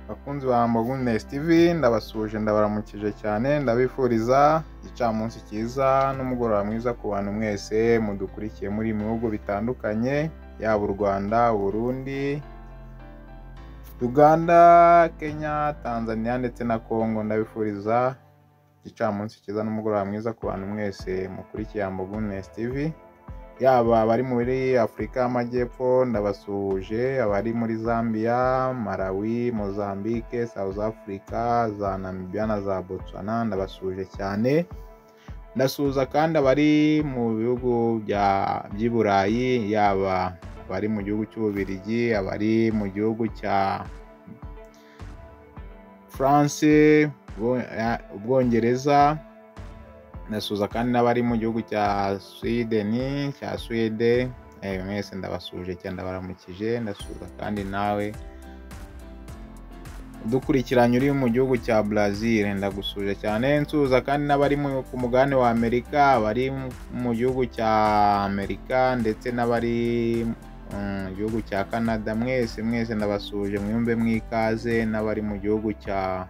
Bakunzi ba Goodness TV ndabasuje ndabaramukije cyane ndabifuriza igicamunsi cyiza n'umugoroba mwiza ku bantu mwese mudukurikiye muri mu bihugu bitandukanye yaba u Rwanda, Burundi, Uganda, Kenya, Tanzania ndetse na Congo. Ndabifuriza igicamunsi cyiza n'umugoroba mwiza ku bantu mwese mukurikiye Goodness TV, yaba abari muri Afurika y'Amajyepfo ndabasuhuje, abari muri Zambia, Malawi, Mozambique, South Africa, za Namibia na za Botswana ndabasuhuje cyane. Ndasuhuza kandi abari mu bihugu by'i Burayi, yaba abari mu gihugu cy'Ububiligi, abari mu gihugu cya France, Ubwongereza. Ndasuhuza kandi n'abari mu gihugu cya Sweden, mwese ndabasuhuje cyane ndabaramukije. Ndasuhuza kandi nawe dukurikiranye uri mu gihugu cya Brazil, ndagusuhuje cyane. Nsuhuza kandi n'abari ku mugabane wa Amerika, abari mu gihugu cya Amerika ndetse n'abari mu gihugu cya Canada, mwese ndabasuhuje mwumve mwikaze. N'abari mu gihugu cya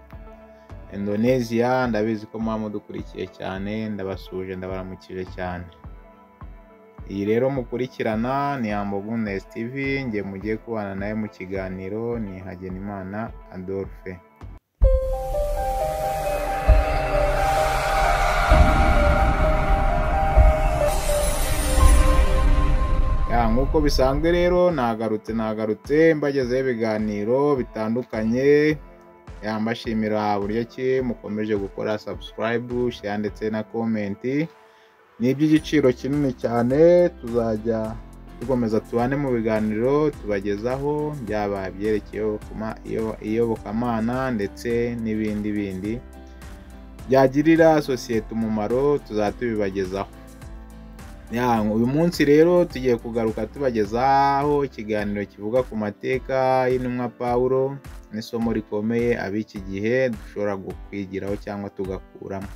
Indonesia ndabizi ko muba mudukurikiye cyane, ndabasuhuje ndabaramukije cyane. Iyi rero mukurikirana ni Goodness TV, ngiye mugiye kubana nawe mu kiganiro ni Hagenimana Adolphe. Nk'uko bisanzwe rero nagarutse mbagezeho ibiganiro bitandukanye. Mbashimira buryo ki mukomeje gukora subscribe, share ndetse na comment. Ni iby'igiciro kinini cyane, tuzajya dukomeza tubane mu biganiro tubagezaho, byaba byerekeye iyobokamana ndetse n'ibindi byagirira sosiyete umumaro tuzajya tubibagezaho. Uyu munsi rero tugiye kugaruka tubagezaho ikiganiro kivuga ku mateka y'intumwa Pawulo n'isomo rikomeye ab'iki gihe dushobora kwigiraho cyangwa tugakuramo.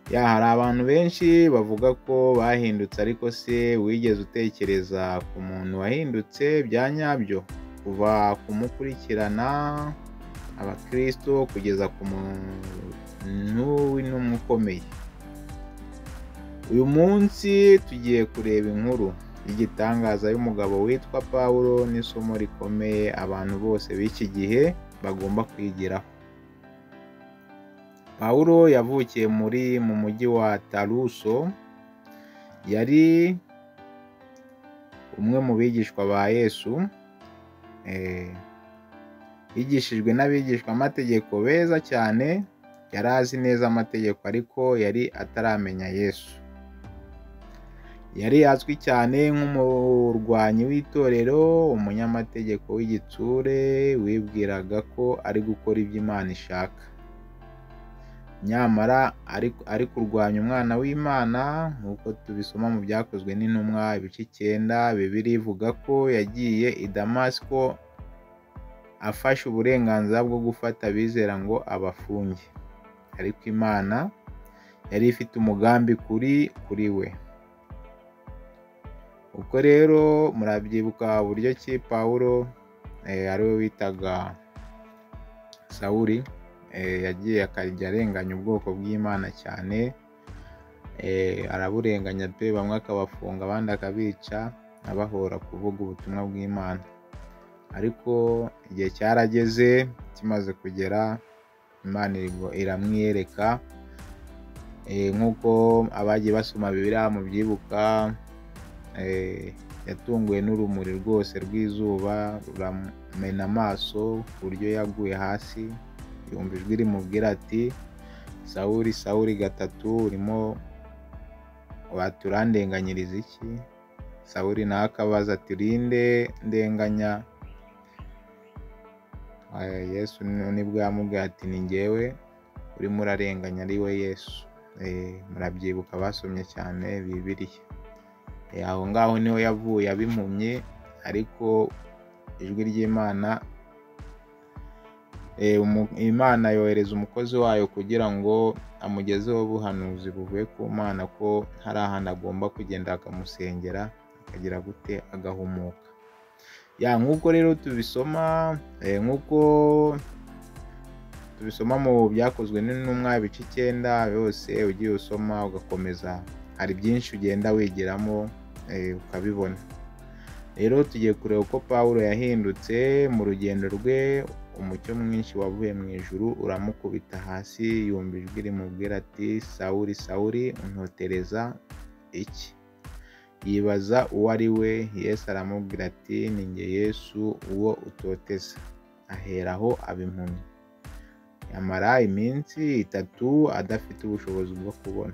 Hari abantu benshi bavuga ko bahindutse, ariko se wigeze utekereza ku muntu wahindutse bya nyabyo, kuva kumukurikirana abakristo kugeza ku muntu w'intumwa ukomeye? Uyu munsi tugiye kureba inkuru y'igitangaza y'umugabo witwa Pawulo n'isomo rikomeye abantu bose b'iki gihe bagomba kwigiraho. Pawulo yavukiye mu mujyi wa Taruso, yari umwe mu bigishwa ba Yesu, yigishijwe n'abigishwa amategeko beza cyane, yari azi neza amategeko ariko yari ataramenya Yesu. Yari azwi cyane nk'umurwanyi w'itorero, umunyamategeko w'igitsure wibwiraga ko ari gukora ibyo Imana ishaka. Nyamara ari kurwanya umwana w'Imana, nk'uko tubisoma mu Byakozwe n'Intumwa ibice 9. Bibiliya ivuga ko yagiye i Damasiko afashe uburenganzira bwo gufata abizera ngo abafunge, ariko Imana yari ifite umugambi kuri we. Uko rero murabyibuka uburyo ki Pawulo ariwe witaga Sawuli, yagiye akajya arenganya ubwoko bw'Imana cyane, araburenganya pe, bamwe akabafunga abandi akabica, abahora kuvuga ubutumwa bw'Imana. Ariko igihe cyarageze, kimaze kugera, Imana iramwiyereka, nk'uko abagiye basoma Bibiliya mubyibuka. Yatunguwe n'urumuri rwose rw'izuba ruramena amaso ku buryo yaguye hasi, yumva ijwi rimubwira ati, Sawuli, Sawuli, gatatu urimo waturandenganyiriza iki? Sawuli nawe akabaza ati, urinde ndenganya? Yesu nibwo yamubwira ati, ni njyewe urimo urarenganya, ari we Yesu. Murabyibuka basomye cyane Bibiliya. Aho ngaho niho yavuye abimpumye, ariko ijwi ry'Imana, Imana yohereza umukozi wayo kugira ngo amugezeho ubuhanuzi buvuye ku Mana ko hari ahantu agomba kugenda akamusengera, akagira gute agahumuka. nk'uko rero tubisoma mu byakozwe n'intumwa ibice 9 yose, ugiye usoma ugakomeza, hari byinshi ugenda wigeramo ukabibona. Rero tugiye kureba uko Pawulo yahindutse mu rugendo rwe. Umucyo mwinshi wavuye mu ijuru uramukubita hasi, yumva ijwi rimubwira ati, Sawuli, Sawuli, untotereza iki? Yibaza uwo ari we. Yesu aramubwira ati, ni njye Yesu uwo utoteza. Aheraho aba impumyi. Yamara iminsi 3 adafite ubushobozi bwo kubona.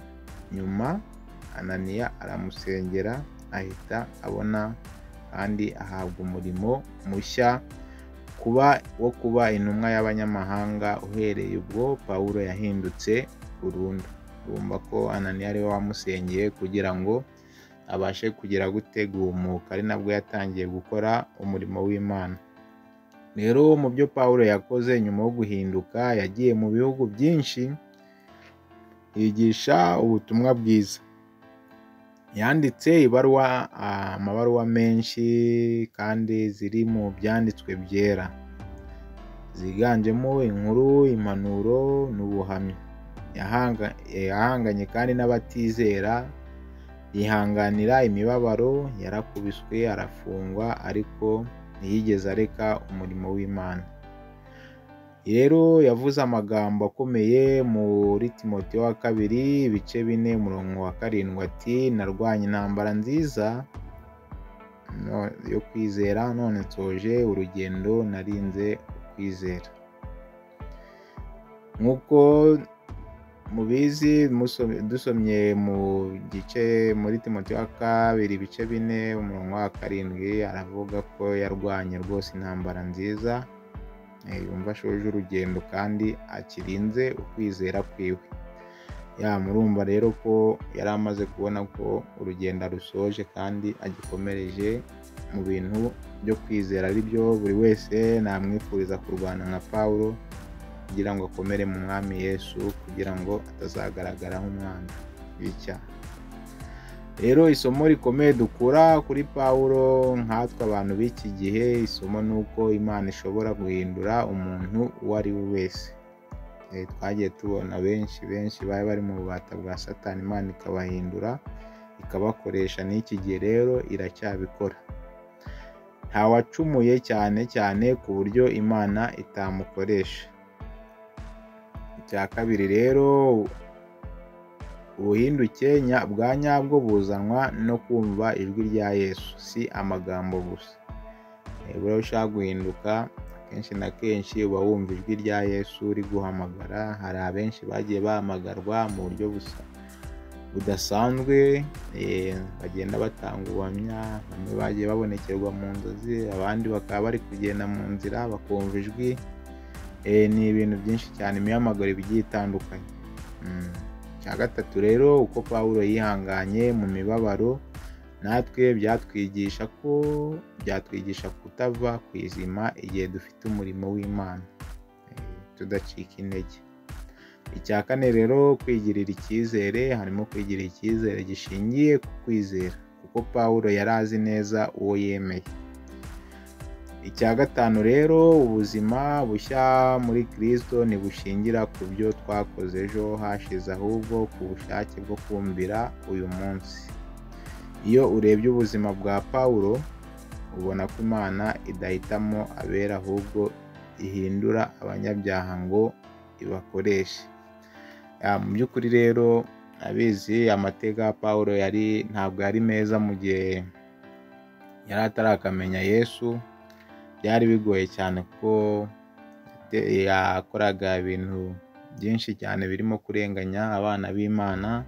Nyuma Ananiya aramusengera, ahita abona kandi ahabwa umurimo mushya wo kuba intumwa y'abanyamahanga. Uhereye ubwo Pawulo yahindutse burundu. Urumva ko Ananiya ariwe wamusengeye kugira ngo abashe kugira gutegumuka, ari nabwo yatangiye gukora umurimo w'Imana. Rero mu byo Pawulo yakoze nyuma yo guhinduka, yagiye mu bihugu byinshi yigisha ubutumwa bwiza. Yanditse amabaruwa menshi kandi ziri mu byanditswe byera, ziganjemo inkuru, impanuro n'ubuhamya. Yahanganye kandi n'abatizera, yihanganira imibabaro, yarakubiswe, arafungwa, ariko ntiyigeze areka umurimo w'Imana. Rero yavuze amagambo akomeye muri Timoteyo wa 2 ibice 4 umurongo wa 7 ati, narwanye intambara nziza yo kwizera, none nsoje urugendo narinze ukwizera. Nk'uko mubizi dusomye muri Timoteyo wa 2 ibice 4 umurongo wa 7, aravuga ko yarwanye rwose intambara nziza, yumva ashoje urugendo kandi akirinze ukwizera kwiwe. Murumva rero ko yari amaze kubona ko urugendo rusoje kandi agikomereje mu bintu byo kwizera, ari byo buri wese namwifuriza kurwana nka Pawulo, kugira ngo akomere mu mwami Yesu, kugira ngo atazagaragara nk'umwana w'icyaha. Rero isomo rikomeye dukura kuri Pawulo nkatwe abantu b'iki gihe, isomo ni uko Imana ishobora guhindura umuntu uwo ari we wese. Twagiye tubona benshi bari bari mu bubata bwa Satani, Imana ikabahindura ikabakoresha. N'iki gihe rero iracyabikora. Ntawacumuye cyane ku buryo Imana itamukoresha. Icya kabiri rero, ubuhinduke bwa nyabwo buzanwa no kumva ijwi rya Yesu, si amagambo gusa. Buriya ushaka guhinduka, kenshi na kenshi uba wumva ijwi rya Yesu uri guhamagara. Hari abenshi bagiye bahamagarwa mu buryo budasanzwe, bagenda batanga ubuhamya. Bamwe bagiye babonekerwa mu nzozi, abandi bakaba bari kugenda mu nzira bakumva ijwi. Ni ibintu byinshi cyane, imihamagaro igiye itandukanye. Cya gatatu rero, uko Pawulo yihanganye mu mibabaro, natwe byatwigisha kutava ku izima igihe dufite umurimo w'Imana, tudacika intege. Icya kane rero, kwigirira icyizere. Harimo kwigirira icyizere gishingiye ku kwizera, kuko Pawulo yari azi neza uwo yemeye. Icya gatanu rero, ubuzima bushya muri Kristo ntibushingira ku byo twakoze ejo hashize, ahubwo ku bushake bwo kumvira uyu munsi. Iyo urebye ubuzima bwa Pawulo, ubona ko Imana idahitamo abera, ahubwo ihindura abanyabyaha ngo ibakoreshe. Mu by'ukuri rero abizi amateka ya Pawulo ntabwo yari meza mu gihe yari atarakamenya Yesu. Byari bigoye cyane kuko yakoraga ibintu byinshi cyane birimo kurenganya abana b'Imana.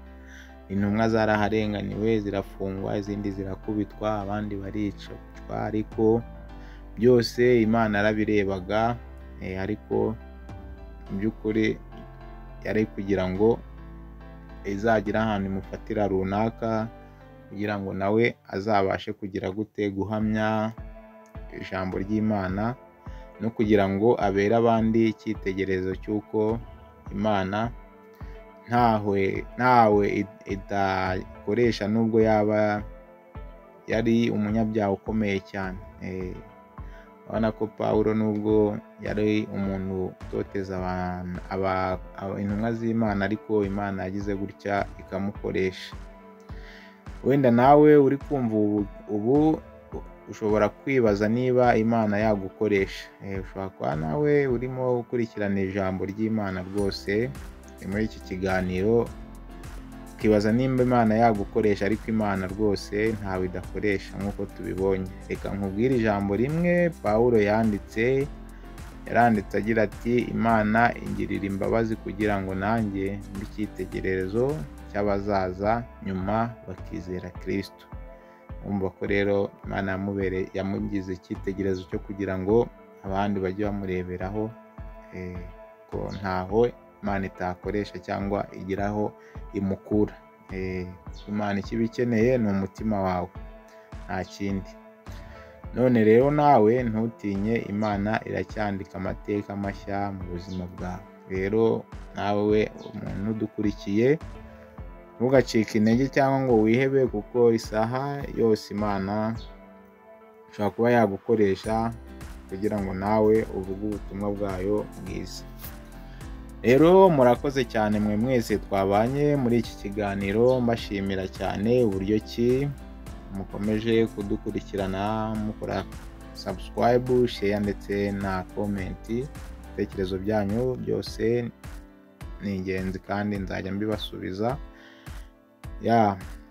Intumwa zaraharenganiwe, zirafungwa, izindi zirakubitwa, abandi baricwa, ariko byose Imana yarabirebaga. Ariko mu by'ukuri yari kugira ngo izagira ahantu imufatira runaka, kugira ngo nawe azabashe kugira guhamya ijambo ry'Imana, no kugira ngo abere abandi icyitegererezo cy'uko Imana ntawe idakoresha, nubwo yaba yari umunyabyaha ukomeye cyane. urabona ko Pawulo nubwo yari umuntu utoteza intumwa z'Imana, ariko Imana yagize gutya ikamukoresha. Wenda nawe uri kumva ubu ushobora kwibaza niba Imana yagukoresha. Ushobora kuba nawe urimo gukurikirana ijambo ry'Imana rwose muri iki kiganiro, ukibaza nimba Imana yagukoresha, ariko Imana rwose ntawe idakoresha nk'uko tubibonye. Reka nkubwire ijambo rimwe Pawulo yaranditse agira ati, Imana ingirira imbabazi kugira ngo nanjye mbe icyitegererezo cy'abazaza nyuma bakizera Kristo. Umva ko rero Imana yamugize icyitegererezo cyo kugira ngo abandi bajye bamureberaho, ko ntaho Imana itakoresha cyangwa igiraho imukura. Imana icyo iba ikeneye ni umutima wawe, nta kindi. None rero nawe ntutinye, Imana iracyandika amateka mashya mu buzima bwawe. Rero nawe umuntu udukurikiye, ntugacike intege cyangwa ngo wihebe, kuko isaha yose Imana ishobora kuba yagukoresha kugira ngo nawe uvuge ubutumwa bwayo bwiza. Rero murakoze cyane mwe mwese twabanye muri iki kiganiro, mbashimira cyane uburyo ki mukomeje kudukurikirana, mukora subscribe, share ndetse na comment. Ibitekerezo byanyu byose ni ingenzi kandi nzajya mbibasubiza.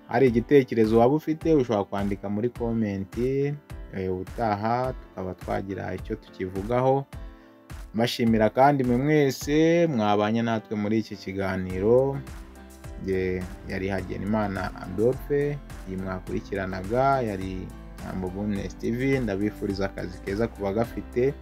Hari igitekerezo waba ufite ushobora kwandika muri comment, ubutaha tukaba twagira icyo tukivugaho. Mbashimira kandi mwe mwese mwabanye natwe muri iki kiganiro. Yari Hagenimana Adolphe, iyi mwakurikiranaga yari Business TV. Ndabifuriza akazi keza ku bagafite,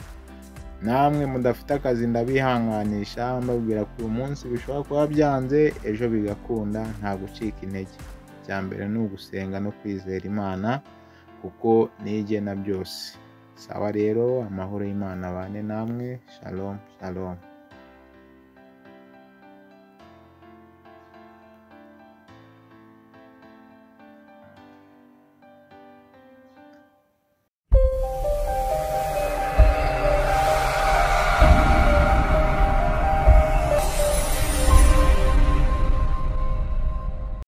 namwe mudafite akazi ndabihanganisha, mbabwira ko uyu munsi bishobora kuba byanze, ejo bigakunda. Nta gucika intege, icya mbere ni ugusenga no kwizera Imana, kuko nigena byose. Sawa rero, amahoro y'Imana abane namwe. Shalom shalom.